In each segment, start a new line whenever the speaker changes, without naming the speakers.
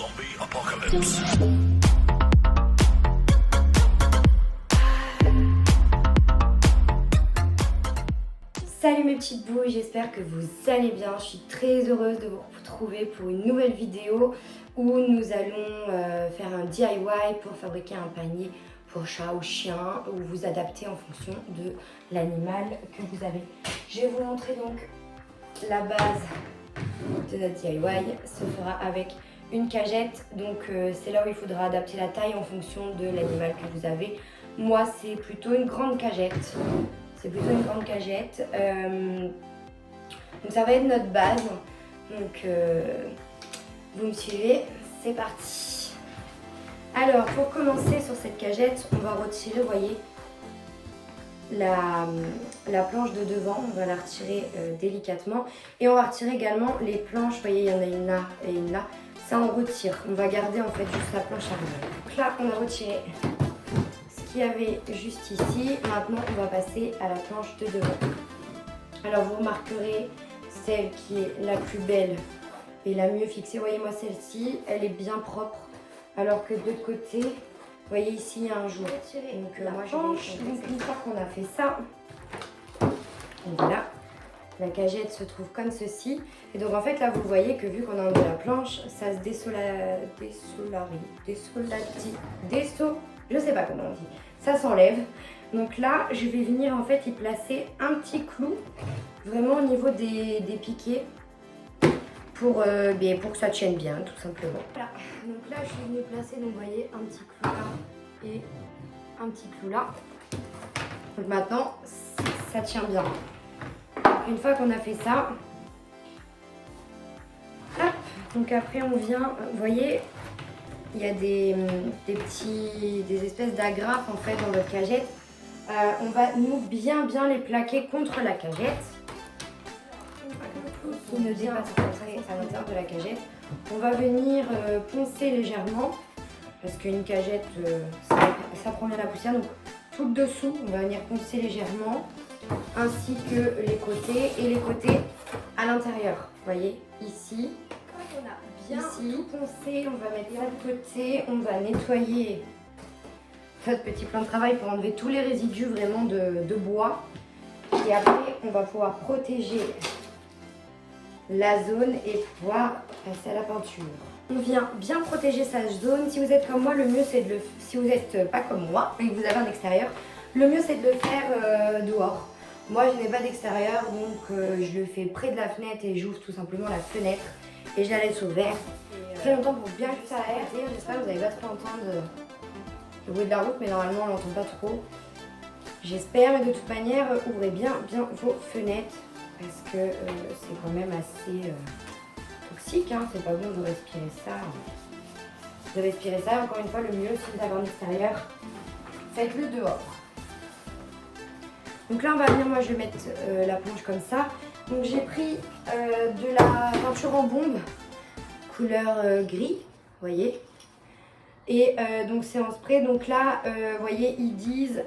Zombie apocalypse.
Salut mes petites boules, j'espère que vous allez bien. Je suis très heureuse de vous retrouver pour une nouvelle vidéo où nous allons faire un DIY pour fabriquer un panier pour chat ou chien, où vous adaptez en fonction de l'animal que vous avez. Je vais vous montrer donc la base de notre DIY. Se fera avec une cagette, donc c'est là où il faudra adapter la taille en fonction de l'animal que vous avez. Moi c'est plutôt une grande cagette. Donc ça va être notre base. Donc vous me suivez, c'est parti. Alors pour commencer sur cette cagette, on va retirer, vous voyez, la planche de devant. On va la retirer délicatement. Et on va retirer également les planches, vous voyez, il y en a une là et une là. Ça on retire, on va garder en fait juste la planche arrière. Donc là on a retiré qu'il y avait juste ici. Maintenant on va passer à la planche de devant. Alors vous remarquerez celle qui est la plus belle et la mieux fixée. Vous voyez, moi celle-ci elle est bien propre, alors que de l'autre côté, vous voyez ici il y a un jour. Donc moi je vais donc une fois qu'on a fait ça, voilà, la cagette se trouve comme ceci. Et donc en fait là vous voyez que vu qu'on a enlevé la planche, ça se je sais pas comment on dit, ça s'enlève. Donc là, je vais venir en fait y placer un petit clou, vraiment au niveau des piquets, pour que ça tienne bien, tout simplement. Voilà, donc là je suis venue placer, donc vous voyez, un petit clou là et un petit clou là. Donc maintenant, ça tient bien. Une fois qu'on a fait ça, hop, donc après on vient, vous voyez, il y a des espèces d'agrafes en fait dans votre cagette. On va nous bien les plaquer contre la cagette. Qui ne dépasse pas à l'intérieur de la cagette. On va venir poncer légèrement parce qu'une cagette ça prend bien la poussière. Donc tout le dessous on va venir poncer légèrement, ainsi que les côtés et les côtés à l'intérieur. Vous voyez ici. On a bien ici poncé, on va mettre ça de côté, on va nettoyer notre petit plan de travail pour enlever tous les résidus vraiment de bois. Et après on va pouvoir protéger la zone et pouvoir passer à la peinture. On vient bien protéger sa zone. Si vous êtes comme moi, le mieux c'est de le... Si vous n'êtes pas comme moi et que vous avez un extérieur, le mieux c'est de le faire dehors. Moi je n'ai pas d'extérieur, donc je le fais près de la fenêtre et j'ouvre tout simplement la fenêtre et je la laisse ouverte très longtemps pour bien que ça aère. J'espère que vous n'allez pas trop entendre le bruit de la route, mais normalement on l'entend pas trop. J'espère, mais de toute manière ouvrez bien vos fenêtres parce que c'est quand même assez toxique, hein. C'est pas bon de respirer ça. De respirer ça, encore une fois, le mieux si vous avez un extérieur, faites-le dehors. Donc là on va venir, moi je vais mettre la planche comme ça. Donc j'ai pris de la peinture en bombe, couleur gris, vous voyez. Et donc c'est en spray, donc là, vous voyez, ils disent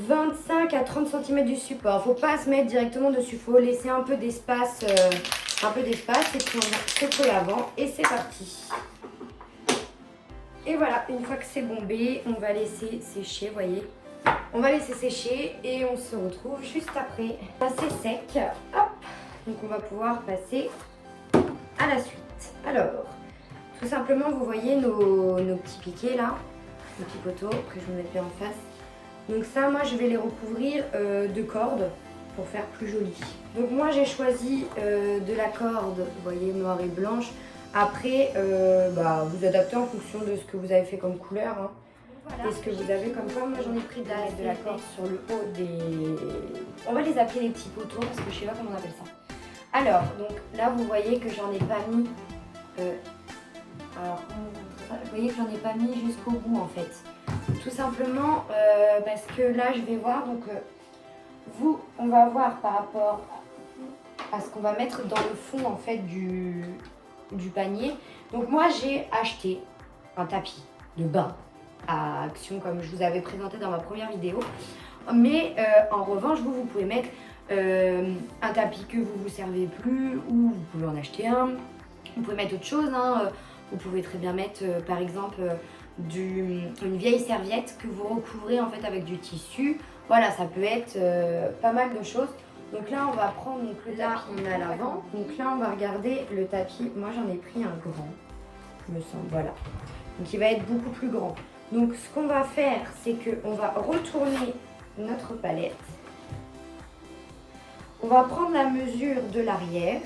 25 à 30 cm du support. Faut pas se mettre directement dessus, faut laisser un peu d'espace, et puis on va secouer avant et c'est parti. Et voilà, une fois que c'est bombé, on va laisser sécher, vous voyez. On va laisser sécher et on se retrouve juste après. C'est sec, hop. Donc on va pouvoir passer à la suite. Alors, tout simplement, vous voyez nos petits piquets là, nos petits poteaux que je vais mettre bien en face. Donc ça, moi, je vais les recouvrir de cordes pour faire plus joli. Donc moi, j'ai choisi de la corde, vous voyez, noire et blanche. Après, vous adaptez en fonction de ce que vous avez fait comme couleur, hein. Voilà. Et ce que vous avez comme quoi, moi j'en ai pris de la corde sur le haut des... On va les appeler les petits poteaux parce que je sais pas comment on appelle ça. Alors, donc là vous voyez que j'en ai pas mis... vous voyez que j'en ai pas mis jusqu'au bout en fait. Tout simplement parce que là je vais voir, donc on va voir par rapport à ce qu'on va mettre dans le fond en fait du panier. Donc moi j'ai acheté un tapis de bain à Action comme je vous avais présenté dans ma première vidéo, mais en revanche vous pouvez mettre un tapis que vous servez plus, ou vous pouvez en acheter un. Vous pouvez mettre autre chose, hein. Vous pouvez très bien mettre par exemple une vieille serviette que vous recouvrez en fait avec du tissu. Voilà, ça peut être pas mal de choses. Donc là, on va prendre, donc là, on a l'avant. Donc là, on va regarder le tapis. Moi, j'en ai pris un grand, me semble, voilà. Donc il va être beaucoup plus grand. Donc ce qu'on va faire, c'est qu'on va retourner notre palette. On va prendre la mesure de l'arrière.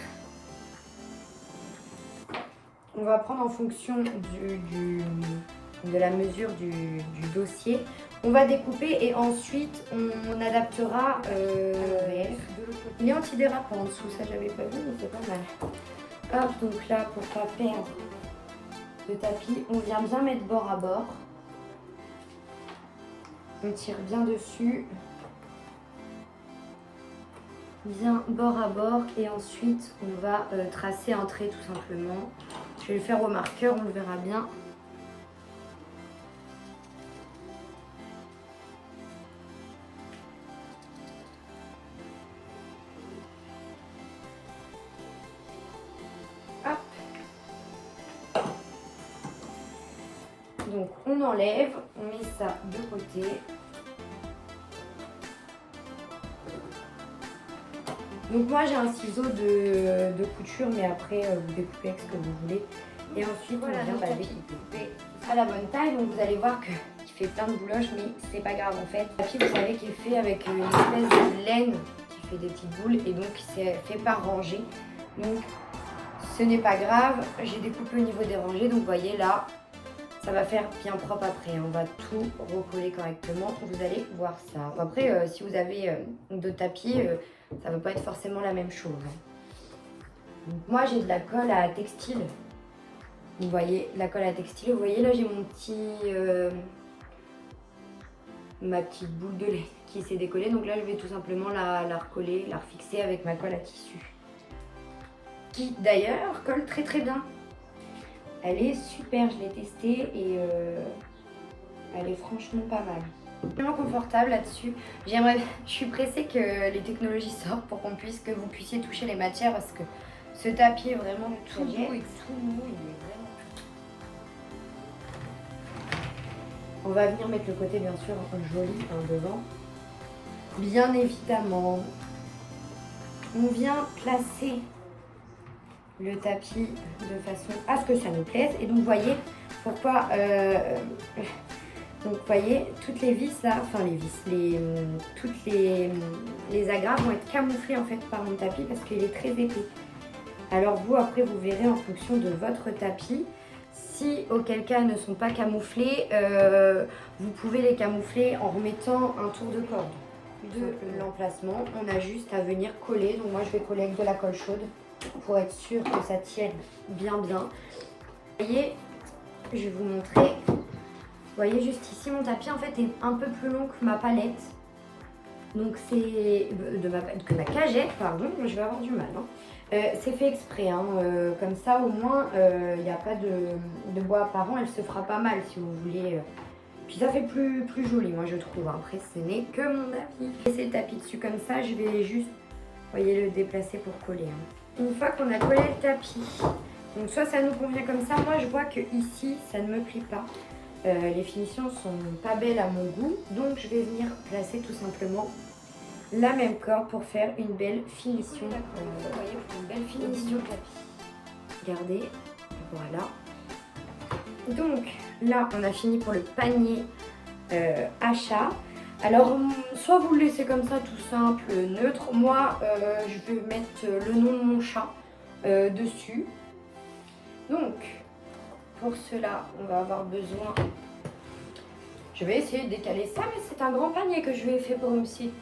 On va prendre en fonction de la mesure du dossier. On va découper et ensuite on adaptera l'envers. Il est antidérapant en dessous, ça j'avais pas vu, mais c'est pas mal. Hop, donc là, pour pas perdre de tapis, on vient bien mettre bord à bord. On tire bien dessus. Bien bord à bord et ensuite on va tracer un trait tout simplement. Je vais le faire au marqueur, on le verra bien. Hop. Donc on enlève, on met ça de côté. Donc moi j'ai un ciseau de couture, mais après vous découpez avec ce que vous voulez. Et ensuite voilà, on vient découper à la bonne taille. Donc vous allez voir qu'il fait plein de bouloches, mais c'est pas grave en fait. Le tapis, vous savez qu'il est fait avec une espèce de laine qui fait des petites boules et donc c'est fait par rangée. Donc ce n'est pas grave, j'ai découpé au niveau des rangées. Donc vous voyez là, ça va faire bien propre après. On va tout recoller correctement. Vous allez voir ça. Après, si vous avez d'autres tapis, ça ne va pas être forcément la même chose. Donc, moi, j'ai de la colle à textile. Vous voyez, la colle à textile. Vous voyez, là, j'ai mon ma petite boule de lait qui s'est décollée. Donc là, je vais tout simplement la recoller, la refixer avec ma colle à tissu. Qui, d'ailleurs, colle très très bien. Elle est super, je l'ai testée et elle est franchement pas mal. Vraiment confortable là-dessus. Je suis pressée que les technologies sortent pour que vous puissiez toucher les matières parce que ce tapis est vraiment tout mou et tout mou. Il est vraiment... On va venir mettre le côté bien sûr joli devant. Bien évidemment, on vient placer le tapis de façon à ce que ça nous plaise. Et donc vous voyez pourquoi donc vous voyez toutes les vis là, enfin les vis, toutes les agrafes vont être camouflées en fait par mon tapis parce qu'il est très épais. Alors vous après vous verrez en fonction de votre tapis. Si auquel cas elles ne sont pas camouflées, vous pouvez les camoufler en remettant un tour de corde de l'emplacement. On a juste à venir coller. Donc moi je vais coller avec de la colle chaude pour être sûr que ça tienne bien. Vous voyez, je vais vous montrer. Vous voyez juste ici mon tapis en fait est un peu plus long que ma palette. Donc c'est que ma cagette, pardon, je vais avoir du mal. Hein. C'est fait exprès, hein. Comme ça au moins il n'y a pas de bois apparent, elle se fera pas mal si vous voulez. Puis ça fait plus joli moi je trouve. Après ce n'est que mon avis. Laissez le tapis dessus comme ça, je vais juste, vous voyez, le déplacer pour coller. Hein. Une fois qu'on a collé le tapis, donc soit ça nous convient comme ça, moi je vois que ici ça ne me plaît pas. Les finitions sont pas belles à mon goût, donc je vais venir placer tout simplement la même corde pour faire une belle finition. Vous voyez, pour une belle finition tapis. Regardez, voilà. Donc là, on a fini pour le panier achat. Alors, soit vous le laissez comme ça, tout simple, neutre. Moi, je vais mettre le nom de mon chat dessus. Donc, pour cela, on va avoir besoin... Je vais essayer de décaler ça, mais c'est un grand panier que je lui ai fait pour une petite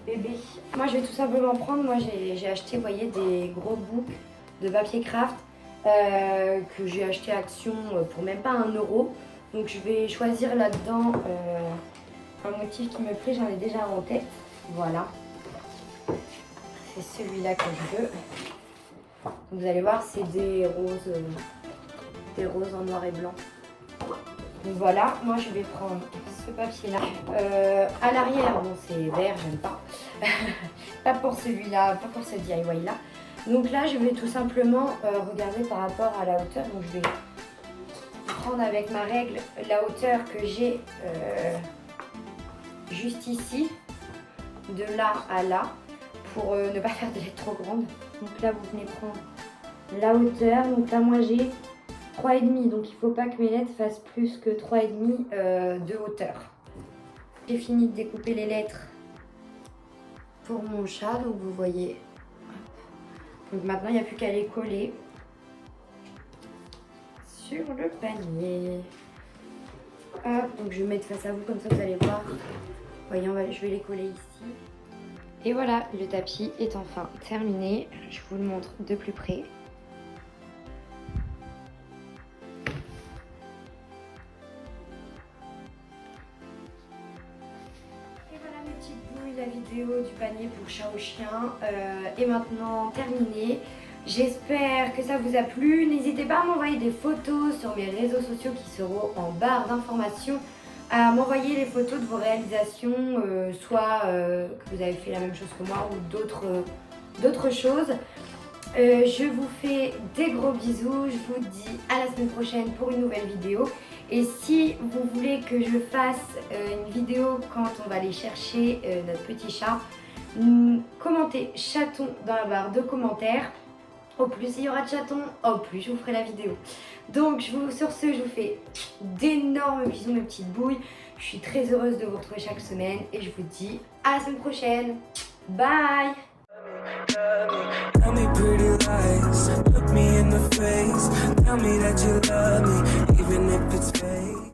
bébé. Moi, je vais tout simplement prendre, moi j'ai acheté, vous voyez, des gros boucles de papier craft que j'ai acheté à Action pour même pas 1 €. Donc, je vais choisir là-dedans un motif qui me plaît, j'en ai déjà en tête. Voilà. C'est celui-là que je veux. Vous allez voir, c'est des roses en noir et blanc. Donc voilà, moi je vais prendre ce papier-là. À l'arrière, bon c'est vert, j'aime pas. Pas pour celui-là, pas pour ce DIY-là. Donc là, je vais tout simplement regarder par rapport à la hauteur. Donc je vais prendre avec ma règle la hauteur que j'ai juste ici, de là à là, pour ne pas faire des lettres trop grandes. Donc là, vous venez prendre la hauteur. Donc là, moi j'ai 3,5, donc il ne faut pas que mes lettres fassent plus que 3,5 de hauteur. J'ai fini de découper les lettres pour mon chat, donc vous voyez. Donc maintenant, il n'y a plus qu'à les coller sur le panier. Hop, donc je vais mettre face à vous, comme ça vous allez voir. Vous voyez, je vais les coller ici. Et voilà, le tapis est enfin terminé. Je vous le montre de plus près. La vidéo du panier pour chat ou chien est maintenant terminée. J'espère que ça vous a plu. N'hésitez pas à m'envoyer des photos sur mes réseaux sociaux qui seront en barre d'informations, à m'envoyer les photos de vos réalisations, soit que vous avez fait la même chose que moi ou d'autres choses. Je vous fais des gros bisous, je vous dis à la semaine prochaine pour une nouvelle vidéo. Et si vous voulez que je fasse une vidéo quand on va aller chercher notre petit chat, commentez chaton dans la barre de commentaires. Au plus il y aura de chatons, au plus je vous ferai la vidéo. Donc sur ce, je vous fais d'énormes bisous mes petites bouilles. Je suis très heureuse de vous retrouver chaque semaine et je vous dis à la semaine prochaine. Bye! Tell me pretty lies, look me in the face, tell me that you love me, even if it's fake.